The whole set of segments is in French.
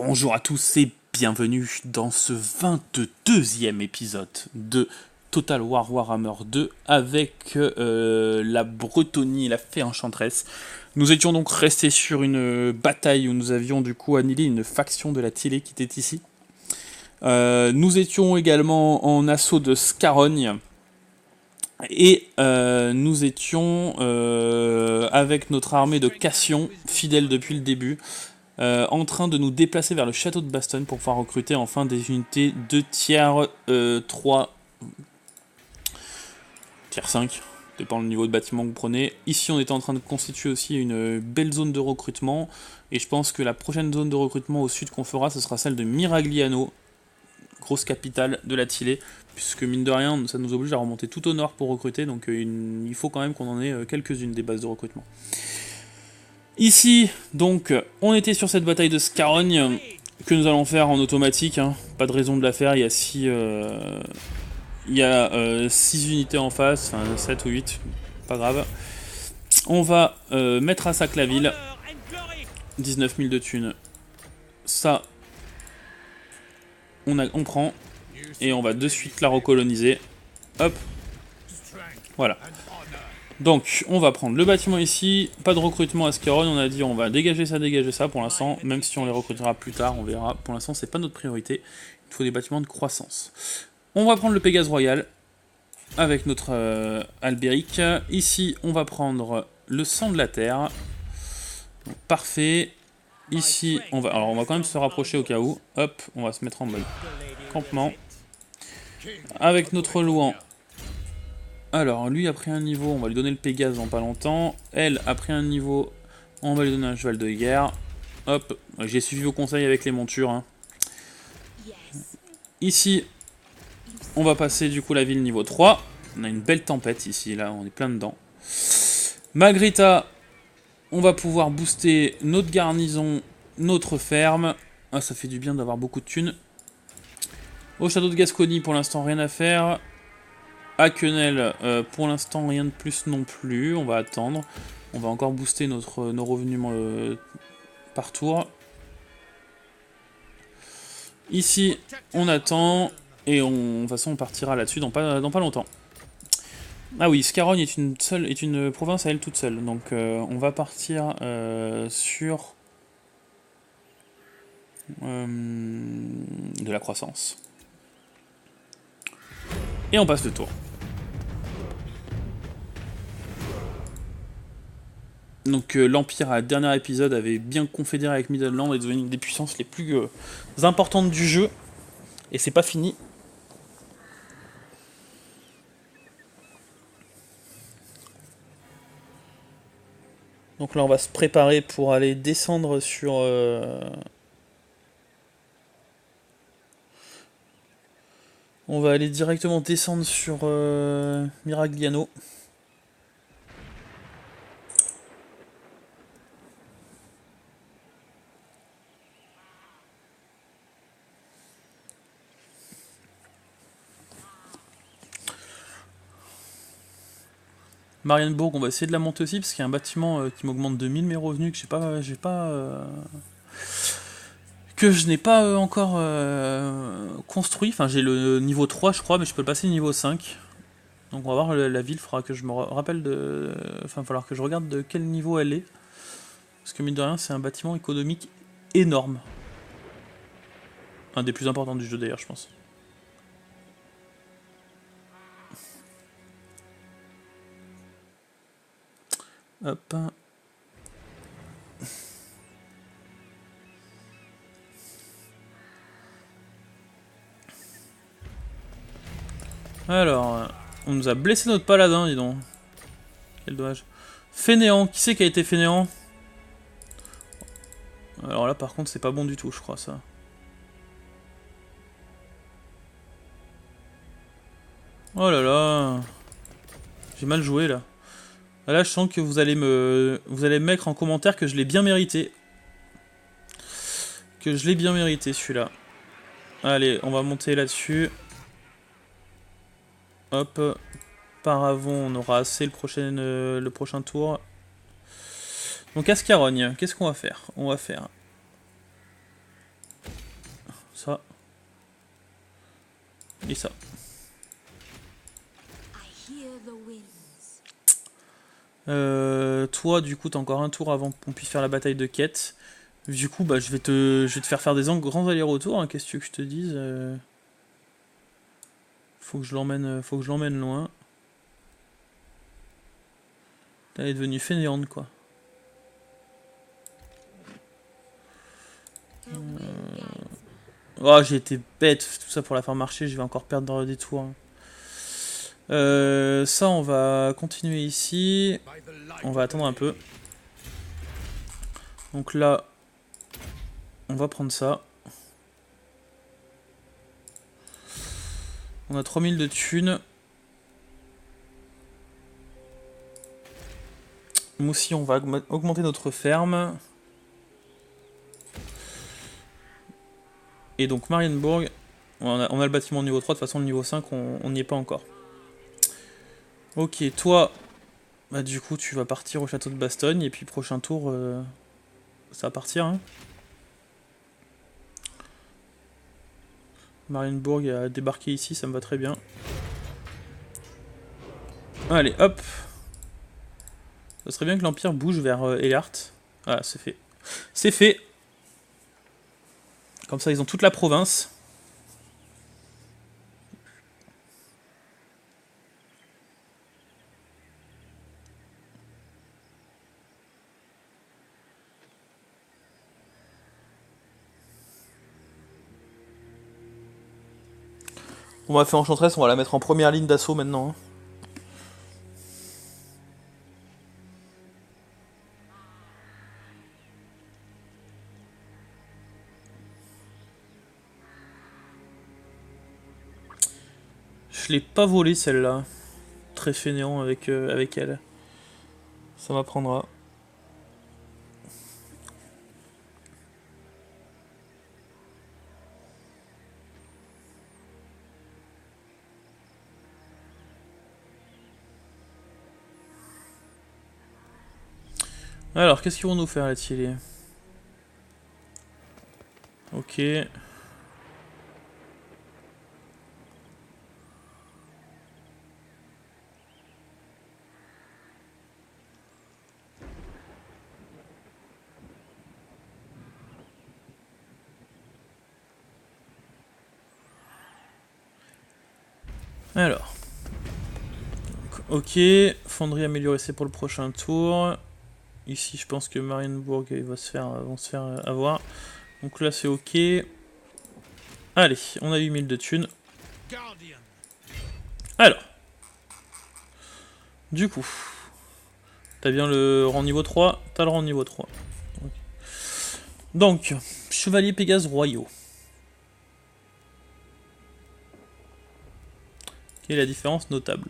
Bonjour à tous et bienvenue dans ce 22e épisode de Total War Warhammer 2 avec la Bretonnie et la Fée Enchanteresse. Nous étions donc restés sur une bataille où nous avions du coup annihilé une faction de la Tillée qui était ici. Nous étions également en assaut de Scarogne. Et nous étions avec notre armée de Cassion, fidèle depuis le début, en train de nous déplacer vers le château de Baston pour pouvoir recruter enfin des unités de tiers 3, tiers 5, dépend le niveau de bâtiment que vous prenez. Ici on était en train de constituer aussi une belle zone de recrutement, et je pense que la prochaine zone de recrutement au sud qu'on fera, ce sera celle de Miragliano, grosse capitale de la Tillée, puisque mine de rien ça nous oblige à remonter tout au nord pour recruter, donc il faut quand même qu'on en ait quelques-unes des bases de recrutement. Ici, donc, on était sur cette bataille de Scarogne, que nous allons faire en automatique, hein. Pas de raison de la faire, il y a 6 unités en face, enfin 7 ou 8, pas grave. On va mettre à sac la ville, 19 000 de thunes, ça, on prend, et on va de suite la recoloniser, hop, voilà. Donc, on va prendre le bâtiment ici, pas de recrutement à Scarogne, on a dit on va dégager ça pour l'instant, même si on les recrutera plus tard, on verra. Pour l'instant, c'est pas notre priorité, il faut des bâtiments de croissance. On va prendre le Pégase Royal, avec notre Albéric. Ici, on va prendre le sang de la terre. Donc, parfait. Ici, on va quand même se rapprocher au cas où. Hop, on va se mettre en mode campement. Avec notre Louan. Alors, lui a pris un niveau, on va lui donner le Pégase dans pas longtemps. Elle a pris un niveau, on va lui donner un cheval de guerre. Hop, j'ai suivi vos conseils avec les montures. Hein. Ici, on va passer du coup la ville niveau 3. On a une belle tempête ici, là, on est plein dedans. Magrita, on va pouvoir booster notre garnison, notre ferme. Ah, ça fait du bien d'avoir beaucoup de thunes. Au château de Gascogne, pour l'instant, rien à faire. À Quenelle, pour l'instant rien de plus non plus, on va attendre. On va encore booster nos revenus par tour. Ici, on attend, et de toute façon on partira là-dessus dans pas longtemps. Ah oui, Scarogne est une province à elle toute seule, donc on va partir sur de la croissance. Et on passe le tour. Donc l'Empire, à la dernière épisode, avait bien confédéré avec Midland et devenu une des puissances les plus importantes du jeu. Et c'est pas fini. Donc là on va se préparer pour aller descendre sur... On va aller directement descendre sur Miragliano. Marienbourg, on va essayer de la monter aussi parce qu'il y a un bâtiment qui m'augmente de 1000 mes revenus que je n'ai pas encore construit. Enfin, j'ai le niveau 3 je crois, mais je peux le passer niveau 5. Donc on va voir la ville, il faudra que je me rappelle de... Enfin, il va falloir que je regarde de quel niveau elle est. Parce que mine de rien, c'est un bâtiment économique énorme. Un des plus importants du jeu d'ailleurs, je pense. Hop. Alors, on nous a blessé notre paladin, dis donc. Quel dommage. Fainéant, qui c'est qui a été fainéant? Alors là, par contre, c'est pas bon du tout, je crois, ça. Oh là là. J'ai mal joué, là. Là, je sens que vous allez me mettre en commentaire que je l'ai bien mérité. Que je l'ai bien mérité, celui-là. Allez, on va monter là-dessus. Hop. Paravon, on aura assez le prochain tour. Donc, Ascarogne, qu'est-ce qu'on va faire? On va faire ça. Et ça. Toi, du coup, t'as encore un tour avant qu'on puisse faire la bataille de quête. Du coup, bah, je vais te faire des grands allers-retours. Hein. Qu'est-ce que je te dise faut que je l'emmène loin. Elle est devenue fainéante, quoi. Oh, j'ai été bête, tout ça pour la faire marcher, je vais encore perdre des tours. Hein. Ça, on va continuer ici. On va attendre un peu. Donc là, on va prendre ça. On a 3000 de thunes. Nous aussi, on va augmenter notre ferme. Et donc Marienbourg, on a le bâtiment niveau 3, de toute façon le niveau 5, on n'y est pas encore. Ok, toi, bah du coup tu vas partir au château de Bastogne, et puis prochain tour, ça va partir. Hein. Marienbourg a débarqué ici, ça me va très bien. Allez, hop. Ça serait bien que l'Empire bouge vers Elart. Voilà, c'est fait. C'est fait. Comme ça, ils ont toute la province. On va faire Enchantress, on va la mettre en première ligne d'assaut maintenant. Hein. Je l'ai pas volée celle-là. Très fainéant avec elle. Ça m'apprendra. Alors, qu'est-ce qu'ils vont nous faire, les Thielés? Ok. Alors. Ok. Fonderie améliorée, c'est pour le prochain tour. Ici, je pense que Marienbourg vont se faire avoir. Donc là, c'est ok. Allez, on a 8000 de thunes. Alors. Du coup. T'as bien le rang niveau 3. T'as le rang niveau 3. Okay. Donc, chevalier Pégase royaux. Quelle est la différence notable?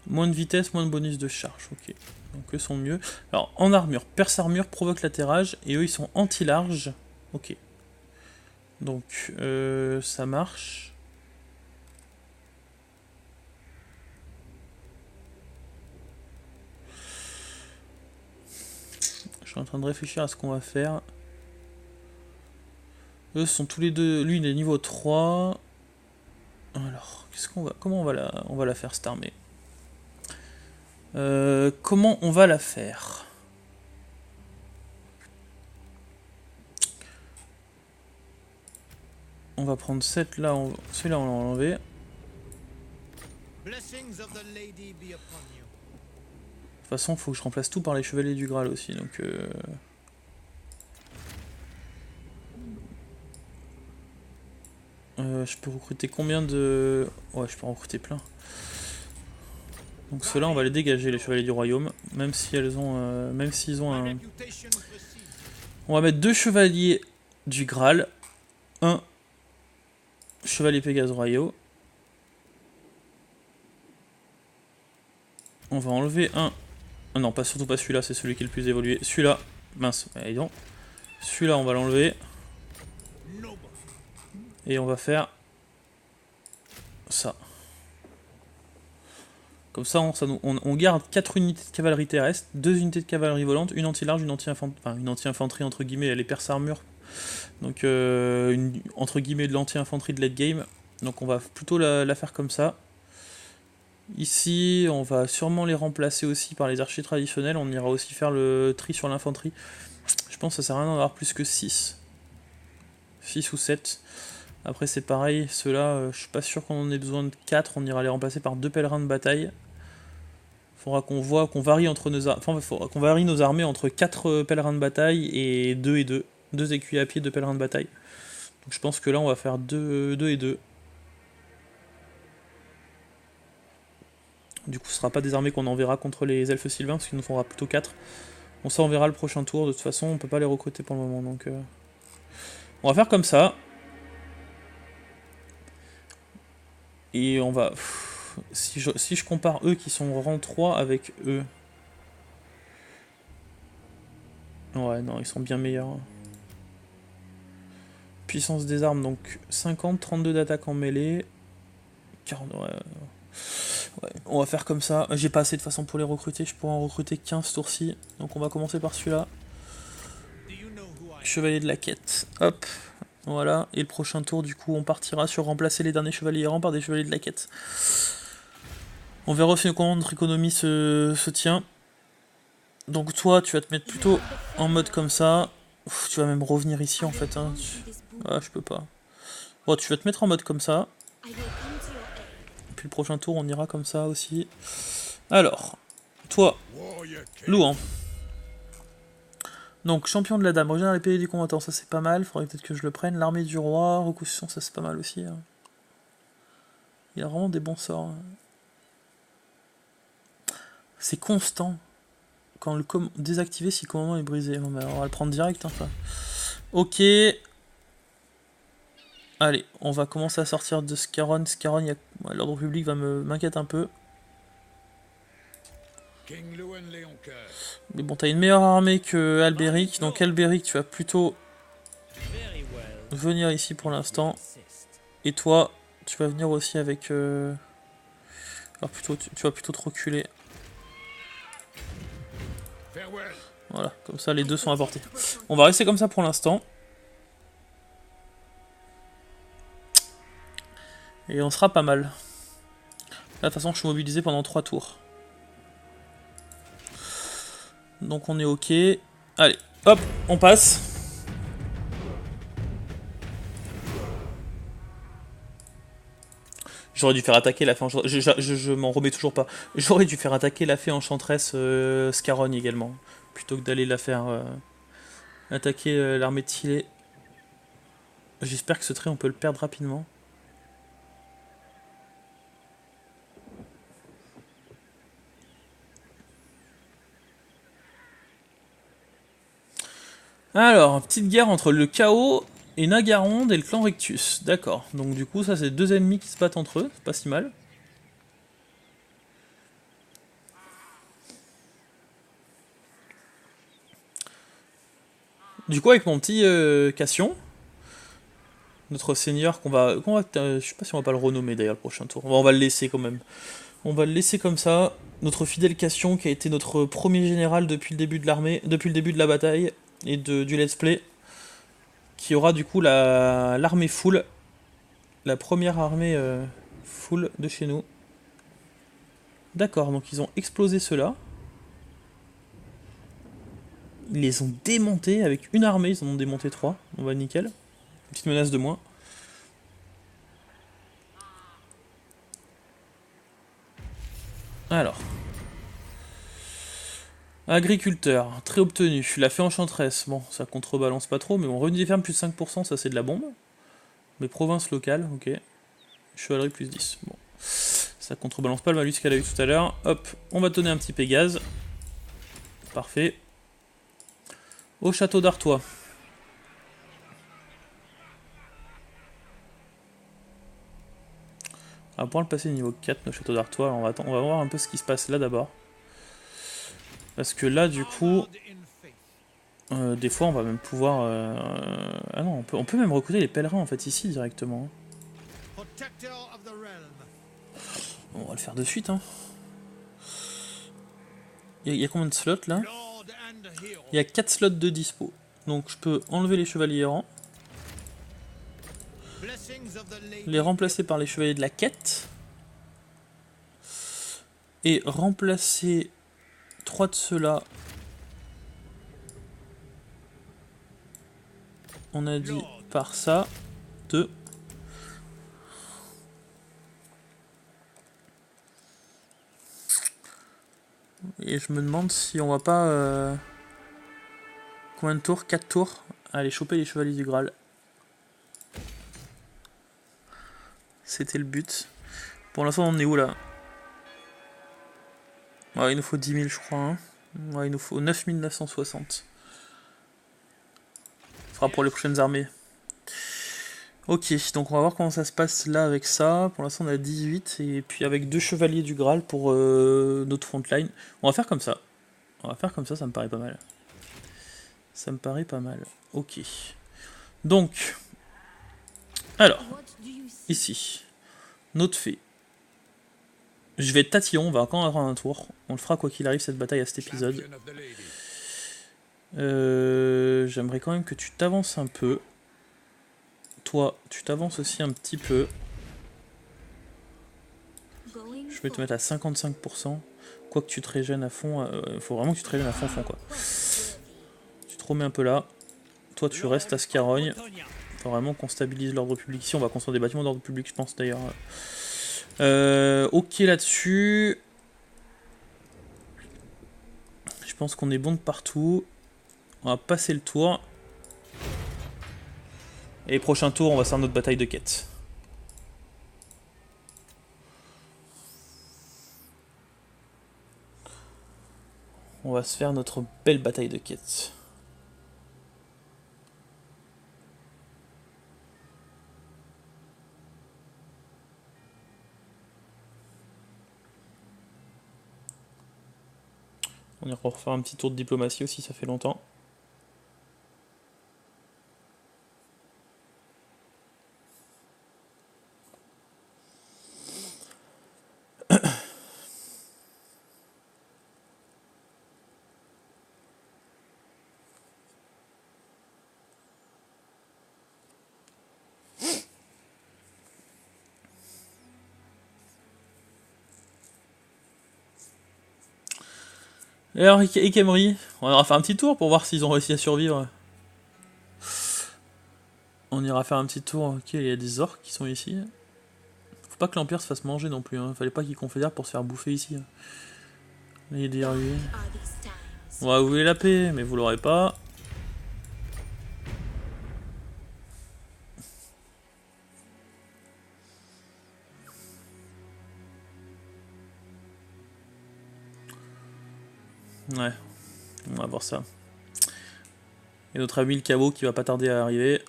Moins de vitesse, moins de bonus de charge. Ok. Donc eux sont mieux. Alors, en armure, perce armure provoque l'atterrage. Et eux, ils sont anti-large. Ok. Donc, ça marche. Je suis en train de réfléchir à ce qu'on va faire. Eux sont tous les deux... Lui, il est niveau 3. Alors, comment on va la faire, cette armée? Comment on va la faire? On va prendre cette là, celui-là on va l'enlever. De toute façon, il faut que je remplace tout par les chevaliers du Graal aussi, donc... je peux recruter combien de... Ouais, je peux en recruter plein. Donc ceux-là, on va les dégager, les chevaliers du royaume, même si elles ont, même s'ils ont un... On va mettre 2 chevaliers du Graal, 1 chevalier Pégase royaux. On va enlever un... Ah non, surtout pas celui-là, c'est celui qui est le plus évolué. Celui-là, mince, allez donc. Celui-là, on va l'enlever. Et on va faire ça. Comme ça, on garde 4 unités de cavalerie terrestre, 2 unités de cavalerie volante, une anti-large, une anti-infanterie, enfin une anti-infanterie entre guillemets, les perces armure Donc une, entre guillemets de l'anti-infanterie de late game. Donc on va plutôt la faire comme ça. Ici, on va sûrement les remplacer aussi par les archers traditionnels. On ira aussi faire le tri sur l'infanterie. Je pense que ça sert à rien d'en avoir plus que 6. 6 ou 7. Après c'est pareil, ceux-là, je suis pas sûr qu'on en ait besoin de 4. On ira les remplacer par 2 pèlerins de bataille. Faudra qu'on voit qu'on varie entre nos faudra qu'on varie nos armées entre 4 pèlerins de bataille et 2 et 2. 2 écuyers à pied, 2 pèlerins de bataille. Donc je pense que là on va faire 2 et 2. Du coup ce sera pas des armées qu'on enverra contre les elfes sylvains parce qu'il nous faudra plutôt 4. Bon ça on verra le prochain tour, de toute façon on peut pas les recruter pour le moment donc on va faire comme ça. Et on va... Si je compare eux qui sont rang 3 avec eux... Ouais non ils sont bien meilleurs. Puissance des armes donc 50, 32 d'attaque en mêlée. 40, ouais, on va faire comme ça. J'ai pas assez de façon pour les recruter, je pourrais en recruter 15 tours-ci. Donc on va commencer par celui-là. Chevalier de la quête. Hop. Voilà. Et le prochain tour, du coup, on partira sur remplacer les derniers chevaliers errants par des chevaliers de la quête. On verra aussi comment notre économie se tient. Donc toi, tu vas te mettre plutôt en mode comme ça. Ouf, tu vas même revenir ici en fait. Hein. Ah, je peux pas. Bon, tu vas te mettre en mode comme ça. Puis le prochain tour, on ira comme ça aussi. Alors, toi, Louan. Donc, champion de la dame, régénère les pays du combattant, ça c'est pas mal, faudrait peut-être que je le prenne. L'armée du roi, reconstruction, ça c'est pas mal aussi. Hein. Il y a vraiment des bons sorts. Hein. C'est constant. Quand le désactivé si le commandement est brisé. Bon, bah, on va le prendre direct. Hein, ok. Allez, on va commencer à sortir de Scarron. Scarron, ouais, l'ordre public m'inquiète un peu. Mais bon, t'as une meilleure armée que Albéric. Donc Albéric, tu vas plutôt venir ici pour l'instant. Et toi, tu vas venir aussi avec... Alors plutôt, tu vas plutôt te reculer. Voilà, comme ça les deux sont à portée. On va rester comme ça pour l'instant. Et on sera pas mal. Là, de toute façon, je suis mobilisé pendant 3 tours. Donc on est ok. Allez, hop, on passe. J'aurais dû faire attaquer la fée enchanteresse. Je m'en remets toujours pas. J'aurais dû faire attaquer la fée enchanteresse Scarron également. Plutôt que d'aller la faire attaquer l'armée de Tillet. J'espère que ce trait on peut le perdre rapidement. Alors, petite guerre entre le Chaos et Nagaronde et le clan Rectus. D'accord. Donc du coup, ça c'est deux ennemis qui se battent entre eux. C'est pas si mal. Du coup, avec mon petit Cassion, notre seigneur qu'on va je sais pas si on va pas le renommer d'ailleurs le prochain tour. On va le laisser quand même. On va le laisser comme ça. Notre fidèle Cassion qui a été notre premier général depuis le début de l'armée, depuis le début de la bataille et du let's play, qui aura du coup l'armée full, la première armée full de chez nous. D'accord, donc ils ont explosé ceux-là. Ils les ont démontés avec une armée, ils en ont démonté 3. On va nickel. Une petite menace de moins. Alors. Agriculteur, très obtenu. La fée enchanteresse, bon, ça contrebalance pas trop, mais bon, revenu des fermes plus 5%, ça c'est de la bombe. Mais province locale, ok. Chevalerie plus 10, bon. Ça contrebalance pas le malus qu'elle a eu tout à l'heure. Hop, on va donner un petit Pégase. Parfait. Au château d'Artois. On va pouvoir le passer niveau 4, le château d'Artois. On va voir un peu ce qui se passe là d'abord. Parce que là, du coup... des fois, on va même pouvoir... Ah non, on peut même recruter les pèlerins, en fait, ici, directement. On va le faire de suite, hein. Il y a combien de slots, là? Il y a 4 slots de dispo. Donc, je peux enlever les chevaliers errants. Les remplacer par les chevaliers de la quête. Et remplacer 3 de ceux-là. On a dit par ça. 2. Et je me demande si on va pas... combien de tours? 4 tours. Aller choper les chevaliers du Graal. C'était le but. Pour l'instant, on est où là? Ouais, il nous faut 10 000, je crois. Hein. Ouais, il nous faut 9 960. Ce sera pour les prochaines armées. Ok, donc on va voir comment ça se passe là avec ça. Pour l'instant, on a 18. Et puis avec 2 chevaliers du Graal pour notre frontline. On va faire comme ça. On va faire comme ça me paraît pas mal. Ça me paraît pas mal. Ok. Donc. Alors. Ici. Notre fait. Je vais être tatillon, on va encore avoir un tour. On le fera quoi qu'il arrive cette bataille à cet épisode. J'aimerais quand même que tu t'avances un peu. Toi, tu t'avances aussi un petit peu. Je vais te mettre à 55%. Quoi que tu te régènes à fond. Faut vraiment que tu te régènes à fond quoi. Tu te remets un peu là. Toi tu restes à Scarogne. Faut vraiment qu'on stabilise l'ordre public. Ici on va construire des bâtiments d'ordre public je pense d'ailleurs. Ok là-dessus. Je pense qu'on est bon de partout. On va passer le tour. Et prochain tour, on va faire notre bataille de quête. On va se faire notre belle bataille de quête. On ira refaire un petit tour de diplomatie aussi, ça fait longtemps. Et alors, Ikemri, on ira faire un petit tour pour voir s'ils ont réussi à survivre. On ira faire un petit tour. Ok, il y a des orques qui sont ici. Faut pas que l'Empire se fasse manger non plus. Hein. Fallait pas qu'ils confédèrent pour se faire bouffer ici. Il y a des ruées. On va vous la paix, mais vous l'aurez pas. Ouais, on va voir ça. Et notre ami le cabot qui va pas tarder à arriver.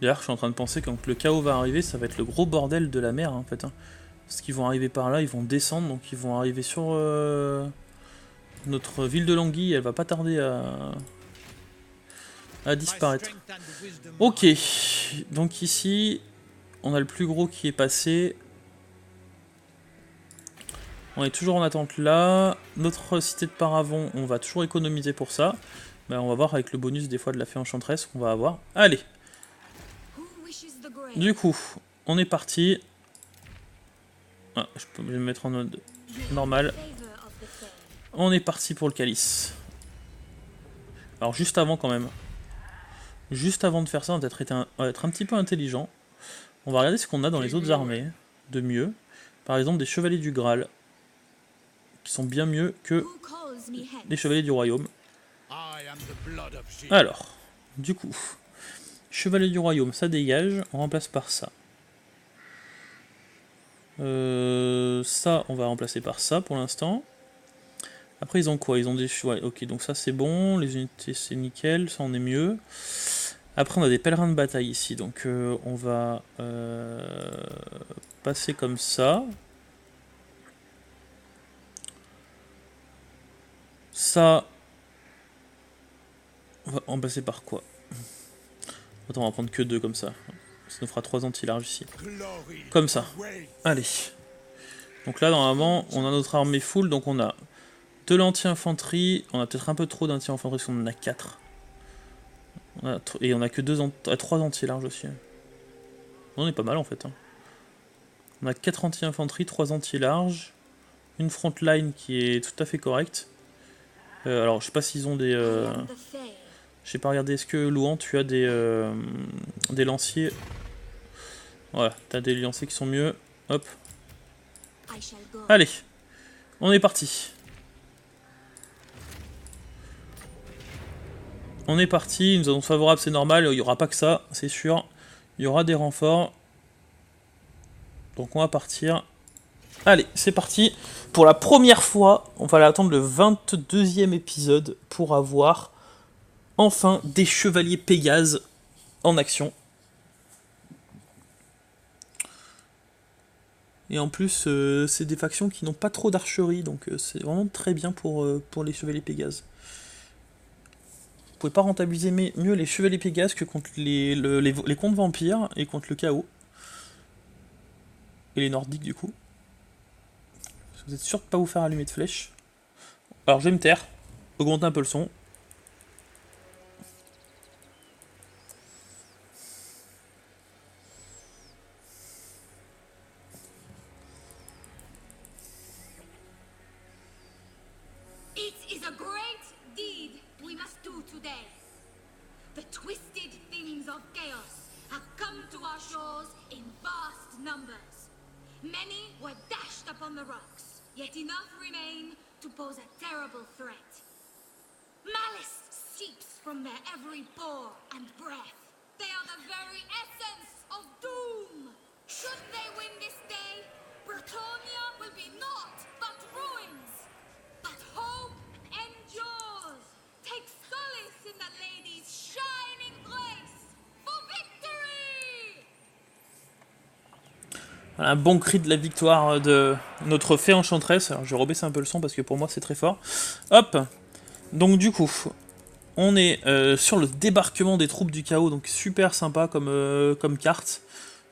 D'ailleurs, je suis en train de penser que quand le chaos va arriver, ça va être le gros bordel de la mer en fait. Hein. Parce qu'ils vont arriver par là, ils vont descendre, donc ils vont arriver sur notre ville de Languille, elle va pas tarder à disparaître. Ok, donc ici, on a le plus gros qui est passé. On est toujours en attente là. Notre cité de Paravon, on va toujours économiser pour ça. Ben, on va voir avec le bonus des fois de la fée enchanteresse qu'on va avoir. Allez. Du coup, on est parti. Ah, je peux me mettre en mode normal. On est parti pour le calice. Alors juste avant quand même. Juste avant de faire ça, on va être un petit peu intelligent. On va regarder ce qu'on a dans les autres armées de mieux. Par exemple des chevaliers du Graal. Qui sont bien mieux que les chevaliers du royaume. Alors, du coup, chevalier du royaume, ça dégage, on remplace par ça. Ça, on va remplacer par ça pour l'instant. Après, ils ont quoi? Ils ont des... Ouais, ok, donc ça c'est bon, les unités c'est nickel, ça on est mieux. Après, on a des pèlerins de bataille ici, donc on va passer comme ça. Ça, on va en passer par quoi? Attends, on va prendre que 2 comme ça. Ça nous fera 3 anti-larges ici. Comme ça. Allez. Donc là, normalement, on a notre armée full, donc on a de l'anti-infanterie. On a peut-être un peu trop d'anti-infanterie, parce qu'on en a 4. Et on a que 3 anti-larges aussi. On est pas mal en fait. Hein. On a 4 anti-infanterie, 3 anti-larges. Une front line qui est tout à fait correcte. Alors je sais pas s'ils ont des... Je sais pas regarder, est-ce que Louan tu as des lanciers? Voilà, t'as des lanciers qui sont mieux. Hop. Allez, on est parti. On est parti, une zone favorable c'est normal, il n'y aura pas que ça, c'est sûr. Il y aura des renforts. Donc on va partir. Allez, c'est parti. Pour la première fois, on va attendre le 22e épisode pour avoir enfin des chevaliers Pégase en action. Et en plus, c'est des factions qui n'ont pas trop d'archerie, donc c'est vraiment très bien pour les chevaliers Pégase. Vous pouvez pas rentabiliser mieux les chevaliers Pégase que contre les contes vampires et contre le chaos. Et les nordiques du coup. Vous êtes sûr de ne pas vous faire allumer de flèches. Alors je vais me taire, augmenter un peu le son. It is a great deed we must do today. The twisted things of chaos have come to our shores in vast numbers. Many were dashed upon the rocks, yet enough remain to pose a terrible threat. Malice seeps from their every pore and breath. They are the very essence of doom. Should they win this day, Bretonnia will be naught but ruins. But hope endures. Take solace in the lady's shining grace for victory! Un bon cri de la victoire de notre fée enchanteresse. Alors je vais rebaisser un peu le son parce que pour moi c'est très fort. Hop. Donc du coup, on est sur le débarquement des troupes du chaos. Donc super sympa comme carte.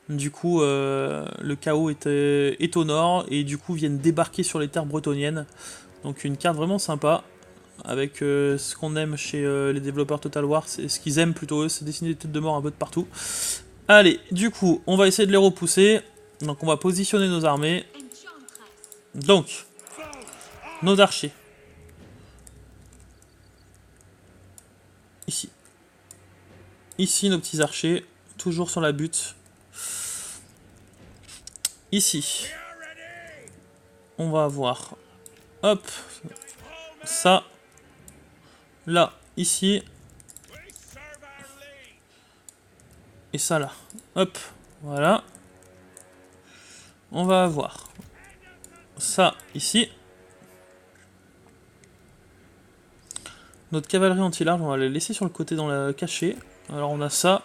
Du coup, le chaos est au nord et du coup viennent débarquer sur les terres bretonniennes. Donc une carte vraiment sympa. Avec ce qu'on aime chez les développeurs Total War. C'est ce qu'ils aiment plutôt eux, c'est dessiner des têtes de mort un peu de partout. Allez, du coup, on va essayer de les repousser. Donc on va positionner nos armées. Donc, nos archers. Ici. Ici, nos petits archers. Toujours sur la butte. Ici. On va avoir... Hop. Ça. Là. Ici. Et ça là. Hop. Voilà. On va avoir ça ici. Notre cavalerie anti-large, on va la laisser sur le côté dans la cachée. Alors on a ça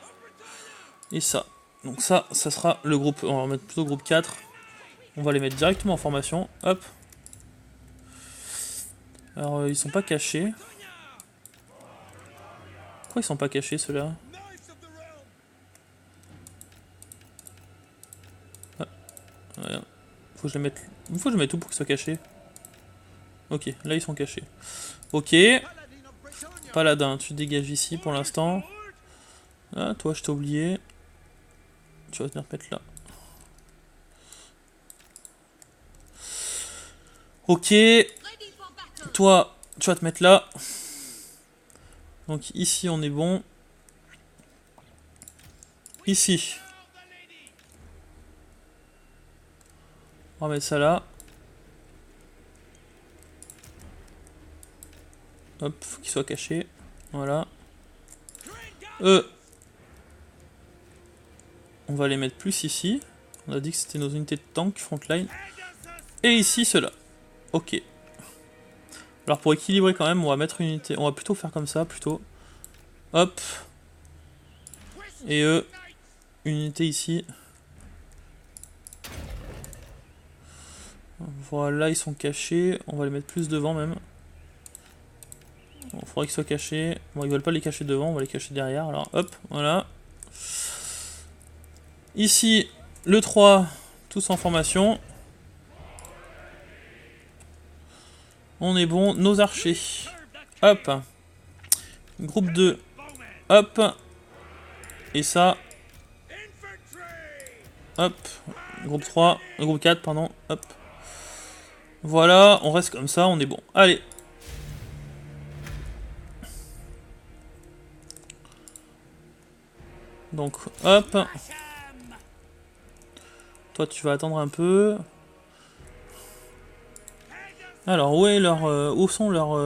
et ça. Donc ça sera le groupe, on va en mettre plutôt groupe 4. On va les mettre directement en formation. Hop. Alors ils sont pas cachés. Pourquoi ils sont pas cachés ceux-là? Ouais. Faut que je les mette. Il faut que je mette tout pour qu'ils soient cachés. Ok, là ils sont cachés. Ok. Paladin, tu dégages ici pour l'instant. Ah, toi je t'ai oublié. Tu vas venir te mettre là. Ok. Toi, tu vas te mettre là. Donc ici on est bon. Ici. On va mettre ça là. Hop, faut qu'il soit caché. Voilà. On va les mettre plus ici. On a dit que c'était nos unités de tank, frontline. Et ici, ceux-là. Ok. Alors pour équilibrer quand même, on va mettre une unité. On va plutôt faire comme ça, plutôt. Hop. Et une unité ici. Voilà, ils sont cachés. On va les mettre plus devant même. Bon, il faudrait qu'ils soient cachés. Bon, ils veulent pas les cacher devant, on va les cacher derrière. Alors hop, voilà. Ici, le 3, tous en formation. On est bon. Nos archers. Hop. Groupe 2. Hop. Et ça. Hop. Groupe 3. Groupe 4, pardon. Hop. Voilà, on reste comme ça, on est bon. Allez. Donc, hop. Toi, tu vas attendre un peu. Alors, où est où sont leur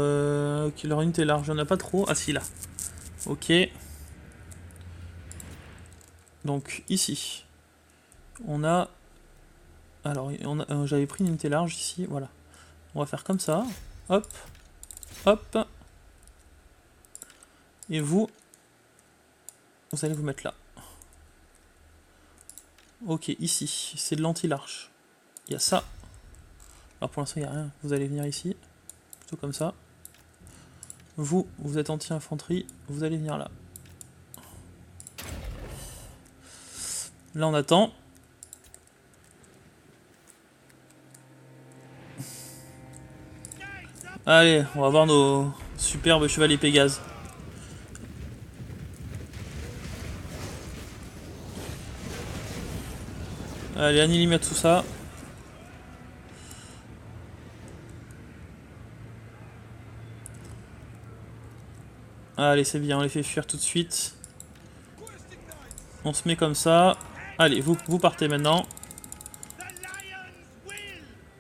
unités large? Il n'y en a pas trop. Ah si, là. Ok. Donc, ici. On a... Alors, j'avais pris une unité large ici. Voilà. On va faire comme ça. Hop. Hop. Et vous allez vous mettre là. Ok, ici. C'est de l'anti-large. Il y a ça. Alors, pour l'instant, il n'y a rien. Vous allez venir ici. Plutôt comme ça. Vous êtes anti-infanterie. Vous allez venir là. Là, on attend. Allez, on va voir nos superbes chevaliers Pégase. Allez, annihilez tout ça. Allez, c'est bien, on les fait fuir tout de suite. On se met comme ça. Allez, vous partez maintenant.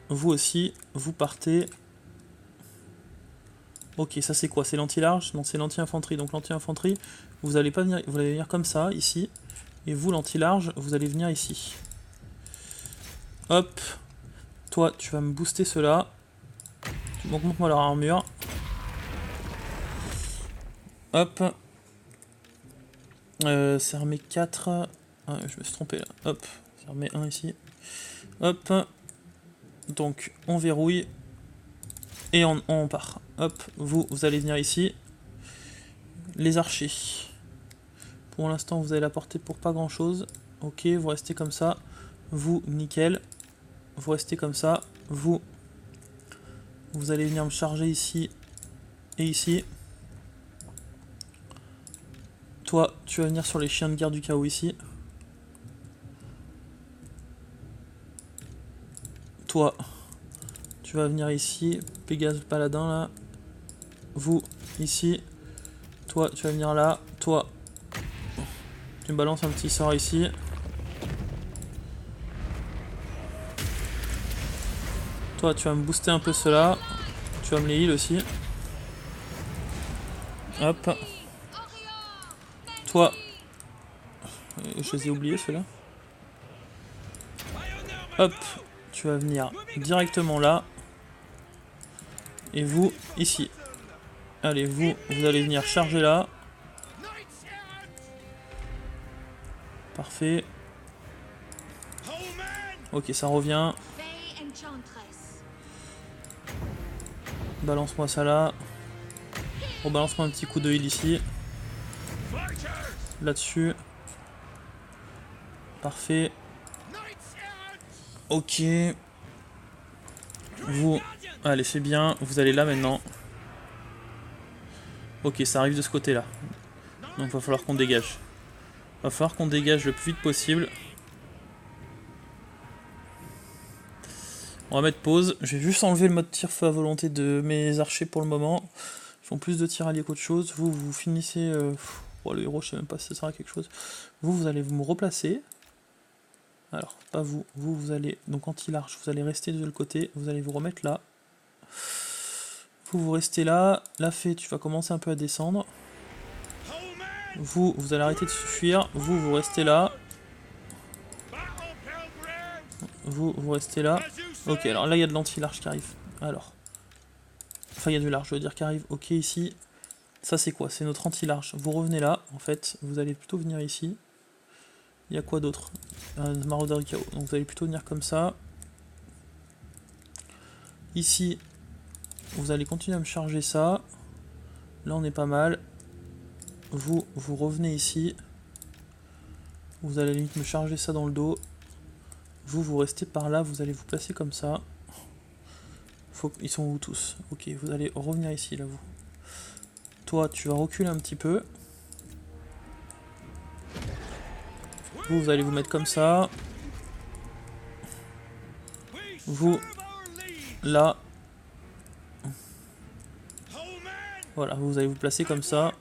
Vous aussi, vous partez. Ok, ça c'est quoi? C'est l'anti-large? Non, c'est l'anti-infanterie. Donc l'anti-infanterie, vous allez pas venir, vous allez venir comme ça, ici. Et vous, l'anti-large, vous allez venir ici. Hop. Toi, tu vas me booster cela. Donc montre-moi leur armure. Hop. C'est armée 4. Ah, je me suis trompé là. Hop. C'est armée 1 ici. Hop. Donc on verrouille. Et on part. Hop. Vous allez venir ici. Les archers. Pour l'instant, vous allez la porter pour pas grand chose. Ok, vous restez comme ça. Vous, nickel. Vous restez comme ça. Vous allez venir me charger ici et ici. Toi, tu vas venir sur les chiens de guerre du chaos ici. Toi, tu vas venir ici. Pégase paladin là. Vous, ici. Toi, tu vas venir là. Toi, tu me balances un petit sort ici. Toi, tu vas me booster un peu cela. Tu vas me les heal aussi. Hop. Toi. Je les ai oubliés ceux-là. Hop. Tu vas venir directement là. Et vous, ici. Allez, vous allez venir charger là. Parfait. Ok, ça revient. Balance-moi ça là. Rebalance-moi un petit coup de heal ici. Là-dessus. Parfait. Ok. Vous. Allez, c'est bien. Vous allez là maintenant. Ok, ça arrive de ce côté-là. Donc il va falloir qu'on dégage. Va falloir qu'on dégage le plus vite possible. On va mettre pause. Je vais juste enlever le mode tir feu à volonté de mes archers pour le moment. Ils font plus de tir alliés qu'autre chose. Vous finissez... Oh, le héros, je sais même pas si ça sert à quelque chose. Vous allez vous me replacer. Alors, pas vous. Vous allez... Donc anti-large, vous allez rester de l'autre côté. Vous allez vous remettre là. Vous restez là. La fée, tu vas commencer un peu à descendre. Vous allez arrêter de fuir. Vous restez là. Vous restez là. Ok, alors là, il y a de l'anti-large qui arrive. Alors. Enfin, il y a du large, je veux dire, qui arrive. Ok, ici. Ça, c'est quoi? C'est notre anti-large. Vous revenez là, en fait. Vous allez plutôt venir ici. Il y a quoi d'autre? Un maraudeur du chaos. Donc, vous allez plutôt venir comme ça. Ici, vous allez continuer à me charger ça. Là, on est pas mal. Vous revenez ici. Vous allez limite me charger ça dans le dos. Vous restez par là. Vous allez vous placer comme ça. Ils sont où tous? Ok, vous allez revenir ici, là, vous. Toi, tu vas reculer un petit peu. Vous allez vous mettre comme ça. Vous, là. Voilà, vous allez vous placer comme ça.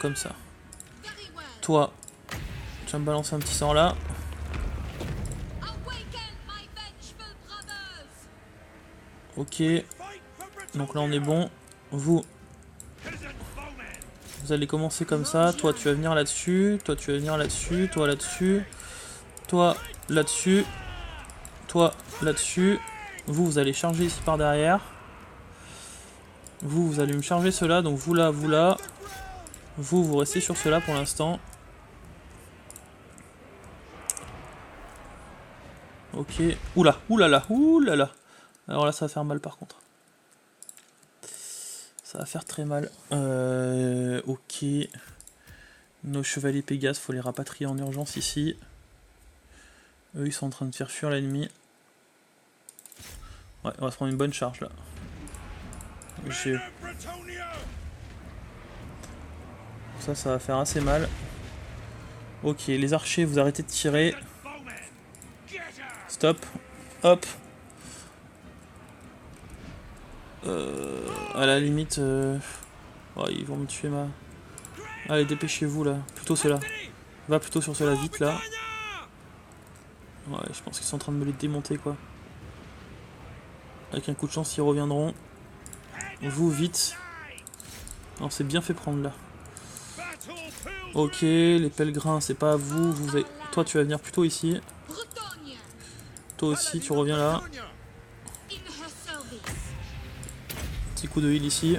Comme ça. Toi, tu vas me balancer un petit sort là. Ok. Donc là on est bon. Vous allez commencer comme ça. Toi tu vas venir là-dessus. Toi tu vas venir là-dessus. Toi là-dessus. Toi là-dessus. Toi là-dessus. Vous allez charger ici par derrière. Vous allez me charger cela. Donc vous là, vous là. Vous restez sur cela pour l'instant. Ok. Oula, oulala, oulala. Alors là ça va faire mal par contre. Ça va faire très mal. Ok. Nos chevaliers Pégases, faut les rapatrier en urgence ici. Eux, ils sont en train de faire fuir l'ennemi. Ouais, on va se prendre une bonne charge là. Ça va faire assez mal. Ok, les archers, vous arrêtez de tirer. Stop. Hop. À la limite... Oh, ils vont me tuer ma... Allez, dépêchez-vous là. Plutôt cela. Va plutôt sur cela vite là. Ouais, je pense qu'ils sont en train de me les démonter quoi. Avec un coup de chance, ils reviendront. Vous, vite. Non, c'est bien fait prendre là. Ok, les pèlerins, c'est pas à vous. Toi, tu vas venir plutôt ici. Toi aussi, tu reviens là. Petit coup de heal ici.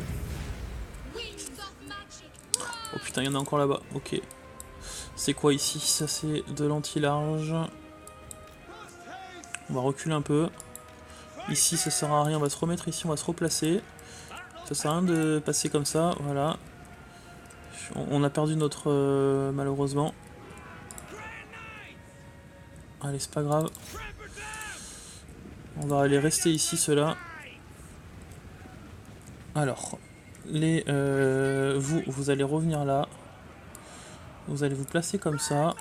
Oh putain, il y en a encore là-bas. Ok. C'est quoi ici? Ça, c'est de l'anti-large. On va reculer un peu. Ici, ça sert à rien. On va se remettre ici, on va se replacer. Ça sert à rien de passer comme ça. Voilà. On a perdu notre... malheureusement. Allez, c'est pas grave. On va aller rester ici, ceux-là. Alors, vous allez revenir là. Vous allez vous placer comme ça.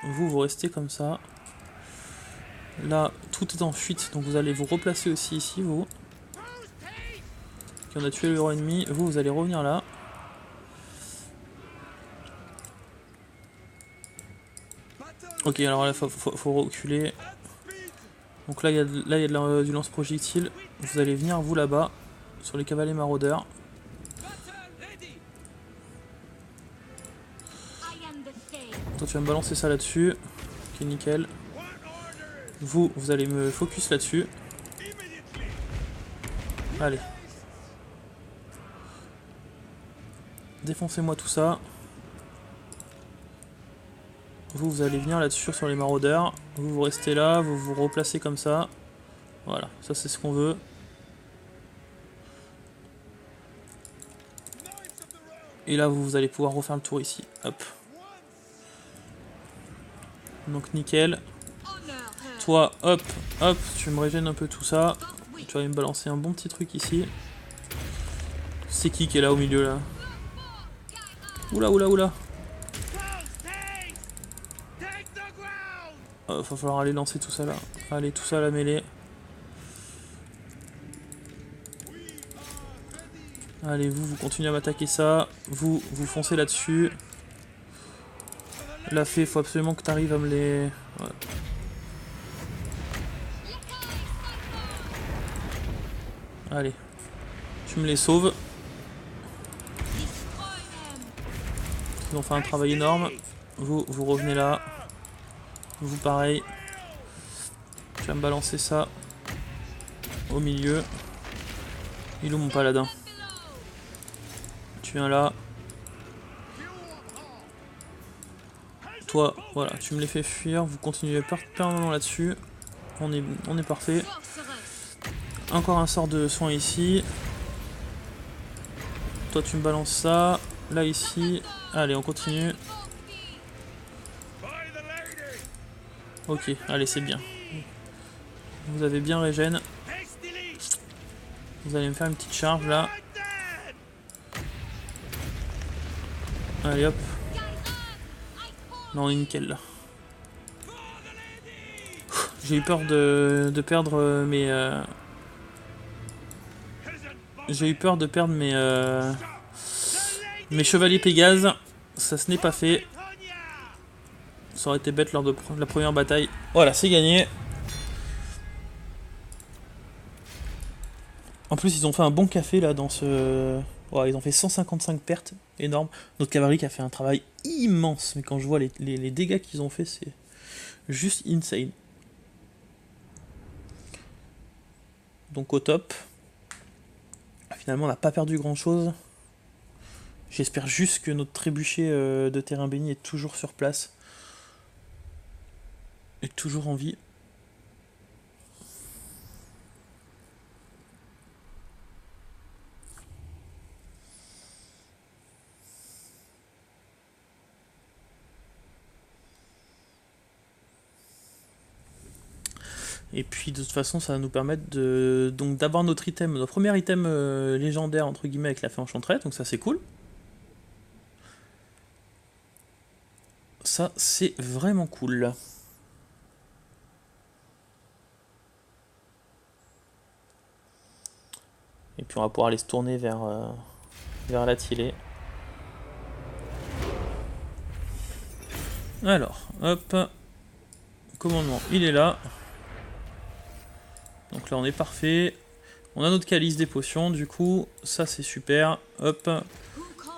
Vous restez comme ça. Là, tout est en fuite, donc vous allez vous replacer aussi ici, vous. Qui on a tué le héros ennemi. Vous allez revenir là. Ok, alors là, faut reculer. Donc là, il y a du lance-projectile. Vous allez venir, vous, là-bas, sur les cavaliers maraudeurs. Toi, tu vas me balancer ça là-dessus. Ok, nickel. Vous allez me focus là-dessus. Allez. Défoncez-moi tout ça. Vous allez venir là-dessus sur les maraudeurs. Vous restez là, vous vous replacez comme ça. Voilà, ça c'est ce qu'on veut. Et là, vous allez pouvoir refaire le tour ici. Hop. Donc nickel. Toi, hop, hop, tu me régènes un peu tout ça. Tu vas aller me balancer un bon petit truc ici. C'est qui est là au milieu là? Oula, oula, oula. Va falloir aller lancer tout ça là. Allez, tout ça à la mêlée. Allez, vous continuez à m'attaquer ça. Vous foncez là-dessus. La fée, faut absolument que tu arrives à me les... Ouais. Allez. Tu me les sauves. Ils ont fait un travail énorme. Vous revenez là. Vous pareil. Tu vas me balancer ça au milieu. Il est où mon paladin? Tu viens là. Toi, voilà, tu me les fais fuir. Vous continuez permanemment là-dessus. On est parfait. Encore un sort de soin ici. Toi, tu me balances ça. Là, ici. Allez, on continue. Ok, allez, c'est bien. Vous avez bien régène. Vous allez me faire une petite charge là. Allez hop. Non, on est nickel là. J'ai eu peur de perdre mes... J'ai eu peur de perdre mes chevaliers Pégase. Ça ce n'est pas fait. Ça aurait été bête lors de la première bataille. Voilà, c'est gagné. En plus, ils ont fait un bon café là dans ce... Ouais, ils ont fait 155 pertes, énorme. Notre cavalerie qui a fait un travail immense. Mais quand je vois les dégâts qu'ils ont fait, c'est juste insane. Donc au top. Finalement, on n'a pas perdu grand chose. J'espère juste que notre trébuchet de terrain béni est toujours sur place. Est toujours en vie. Et puis de toute façon ça va nous permettre donc d'avoir notre item, notre premier item légendaire entre guillemets avec la fée enchanteresse, donc ça c'est cool. Ça c'est vraiment cool. Et puis on va pouvoir aller se tourner vers la Tillée. Alors, hop. Commandement, il est là. Donc là on est parfait. On a notre calice des potions, du coup, ça c'est super. Hop.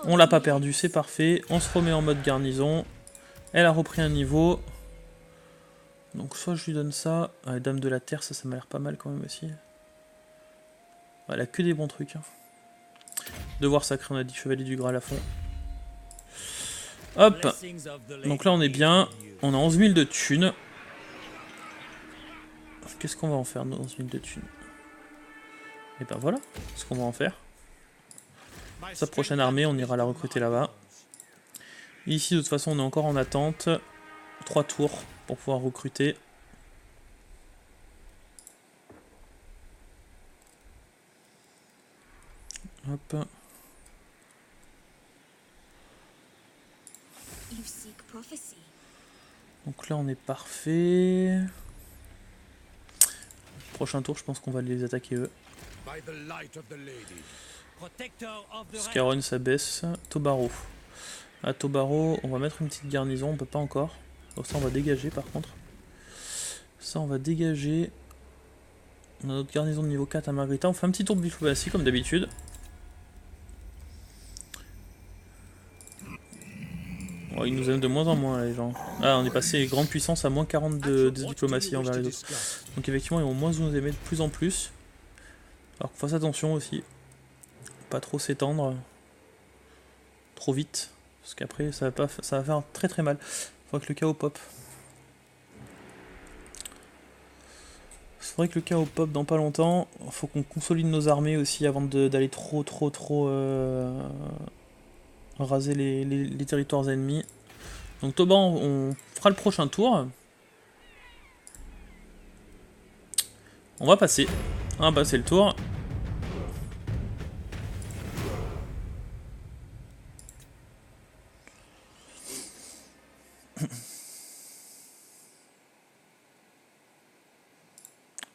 On l'a pas perdu, c'est parfait. On se remet en mode garnison. Elle a repris un niveau. Donc soit je lui donne ça. Ah, Dame de la Terre, ça m'a l'air pas mal quand même aussi. Elle a que des bons trucs. Hein. Devoir sacré, on a dit Chevalier du Graal à fond. Hop. Donc là on est bien. On a 11 000 de thunes. Qu'est-ce qu'on va en faire, nos 11 000 de thunes? Et ben voilà ce qu'on va en faire. Sa prochaine armée, on ira la recruter là-bas. Ici, de toute façon, on est encore en attente. 3 tours pour pouvoir recruter. Hop. Donc là, on est parfait. Prochain tour, je pense qu'on va les attaquer eux. Scarron, ça baisse. Tobaro. À Tobaro, on va mettre une petite garnison, on peut pas encore. Donc ça, on va dégager par contre. Ça, on va dégager. On a notre garnison de niveau 4 à Margarita. On fait un petit tour de diplomatie comme d'habitude. Oh, ils nous aiment de moins en moins, là, les gens. Ah, on est passé grande puissance à moins 40 de diplomatie envers les autres. Donc effectivement, ils vont moins nous aimer de plus en plus. Alors qu'on fasse attention aussi. Pas trop s'étendre. Trop vite. Parce qu'après, ça va faire très très mal. Faudrait que le chaos pop. Faudrait que le chaos pop dans pas longtemps. Faut qu'on consolide nos armées aussi avant d'aller trop raser les territoires ennemis. Donc Toban, on fera le prochain tour. On va passer. On va passer le tour.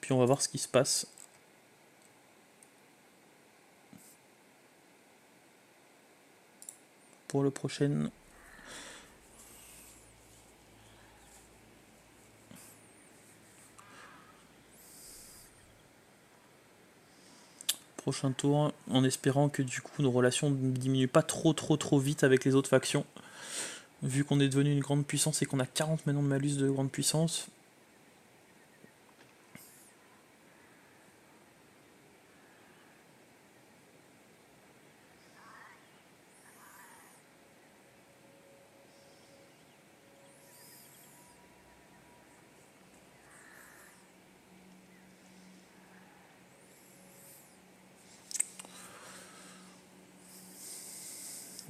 Puis on va voir ce qui se passe. Pour le prochain. Prochain tour, en espérant que du coup nos relations ne diminuent pas trop vite avec les autres factions. Vu qu'on est devenu une grande puissance et qu'on a 40 maintenant de malus de grande puissance.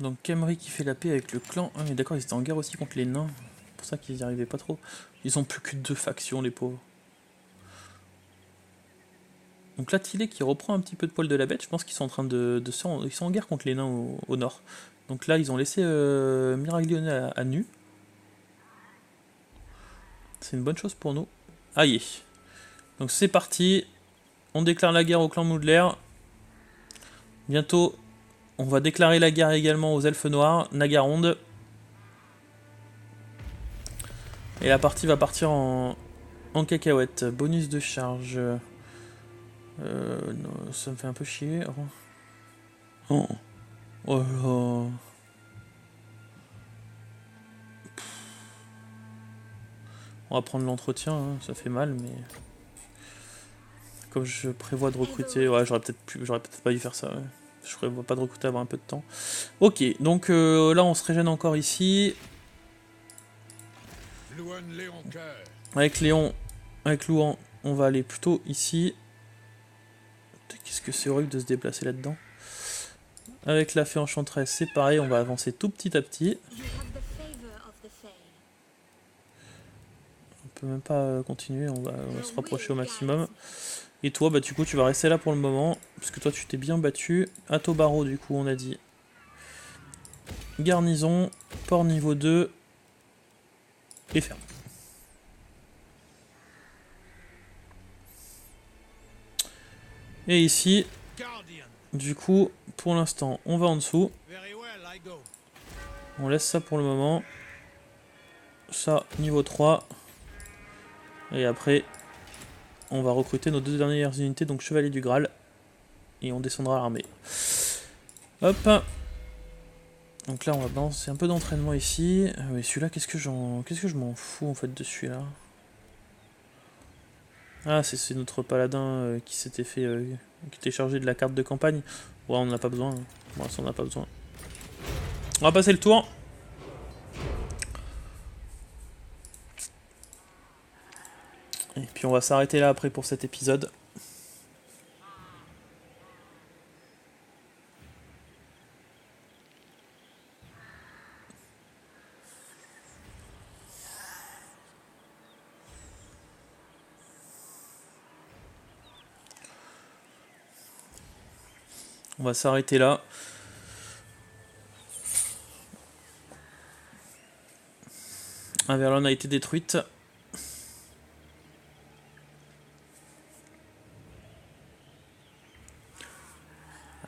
Donc Camry qui fait la paix avec le clan. Ah mais d'accord, ils étaient en guerre aussi contre les nains. C'est pour ça qu'ils n'y arrivaient pas trop. Ils ont plus que 2 factions, les pauvres. Donc là, Tillée qui reprend un petit peu de poil de la bête. Je pense qu'ils sont en train ils sont en guerre contre les nains au nord. Donc là, ils ont laissé Miraglione à nu. C'est une bonne chose pour nous. Aïe. Donc c'est parti. On déclare la guerre au clan Moudler. Bientôt, on va déclarer la guerre également aux elfes noirs, Nagaronde. Et la partie va partir en cacahuète. Bonus de charge. Non, ça me fait un peu chier. Oh, oh là. On va prendre l'entretien, hein, ça fait mal, mais... Comme je prévois de recruter... Ouais, j'aurais peut-être pas dû faire ça, ouais. Je prévois pas de recruter avant un peu de temps. Ok, donc là on se régène encore ici. Avec Léon, avec Louan, on va aller plutôt ici. Qu'est-ce que c'est horrible de se déplacer là-dedans. Avec la fée enchanteresse, c'est pareil, on va avancer tout petit à petit. On peut même pas continuer, on va se rapprocher au maximum. Et toi, bah du coup, tu vas rester là pour le moment, parce que toi, tu t'es bien battu. Atobaro, du coup, on a dit. Garnison, port niveau 2, et ferme. Et ici, du coup, pour l'instant, on va en dessous. On laisse ça pour le moment. Ça, niveau 3. Et après, on va recruter nos 2 dernières unités, donc Chevalier du Graal. Et on descendra à l'armée. Hop. Donc là, on va balancer un peu d'entraînement ici. Oui, celui-là, qu'est-ce que je m'en fous en fait de celui-là. Ah, c'est notre paladin qui s'était fait... qui était chargé de la carte de campagne. Ouais, on n'en a pas besoin. Bon, ça, on n'a pas besoin. On va passer le tour. Et puis on va s'arrêter là après pour cet épisode. On va s'arrêter là. Averlon a été détruite.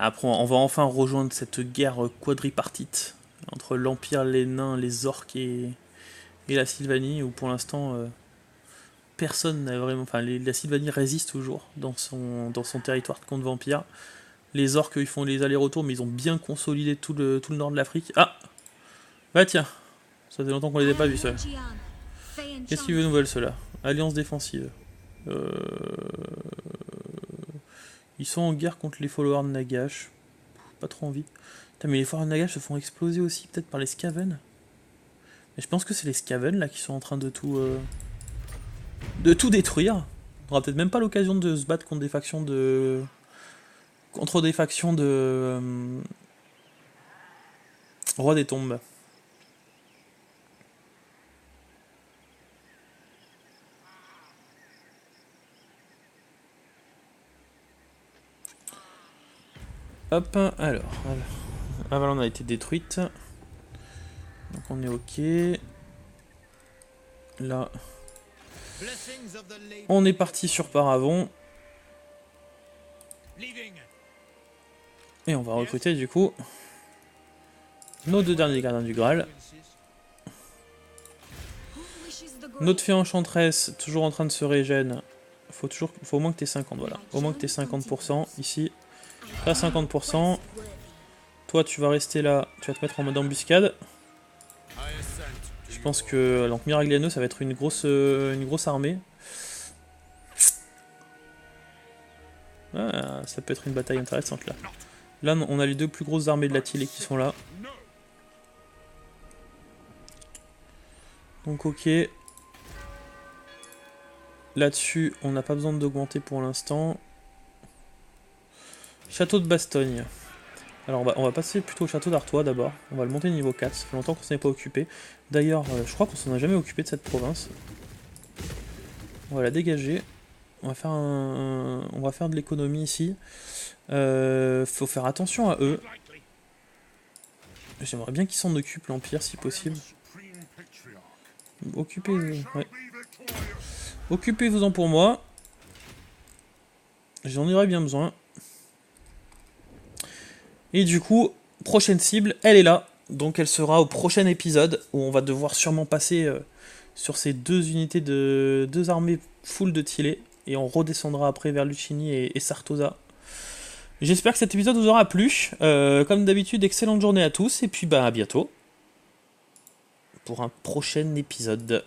Après, on va enfin rejoindre cette guerre quadripartite entre l'Empire, les nains, les orques et la Sylvanie, où pour l'instant, personne n'a vraiment... Enfin, la Sylvanie résiste toujours dans son territoire de contre vampire. Les orques, ils font les allers-retours, mais ils ont bien consolidé tout le nord de l'Afrique. Ah, bah tiens, ça fait longtemps qu'on les a pas vus, ça. Qu'est-ce qu'ils veulent ceux-là? Alliance défensive. Ils sont en guerre contre les followers de Nagash. Pas trop envie. Putain, mais les followers de Nagash se font exploser aussi, peut-être par les Skaven. Mais je pense que c'est les Skaven là qui sont en train de tout détruire. On aura peut-être même pas l'occasion de se battre contre des factions de... Roi des Tombes. Hop, alors. Avalon a été détruite. Donc on est ok. Là. On est parti sur Paravon. Et on va recruter du coup nos 2 derniers gardiens du Graal. Notre fée enchanteresse, toujours en train de se régène. Faut au moins que t'aies 50, voilà. Au moins que t'aies 50% ici. T'as 50%. Toi tu vas rester là, tu vas te mettre en mode embuscade. Je pense que donc Miragliano ça va être une grosse armée. Ah, ça peut être une bataille intéressante là. Là on a les 2 plus grosses armées de la Tile qui sont là. Donc ok. Là-dessus on n'a pas besoin d'augmenter pour l'instant. Château de Bastogne. Alors on va passer plutôt au château d'Artois d'abord. On va le monter niveau 4, ça fait longtemps qu'on s'en est pas occupé. D'ailleurs, je crois qu'on s'en a jamais occupé de cette province. On va la dégager. On va faire de l'économie ici. Faut faire attention à eux. J'aimerais bien qu'ils s'en occupent, l'Empire, si possible. Occupez-eux, ouais. Occupez-vous-en pour moi. J'en aurais bien besoin. Et du coup, prochaine cible, elle est là. Donc elle sera au prochain épisode, où on va devoir sûrement passer sur ces deux unités de... deux armées full de Tillet. Et on redescendra après vers Lucchini et Sartosa. J'espère que cet épisode vous aura plu. Comme d'habitude, excellente journée à tous. Et puis bah à bientôt. Pour un prochain épisode.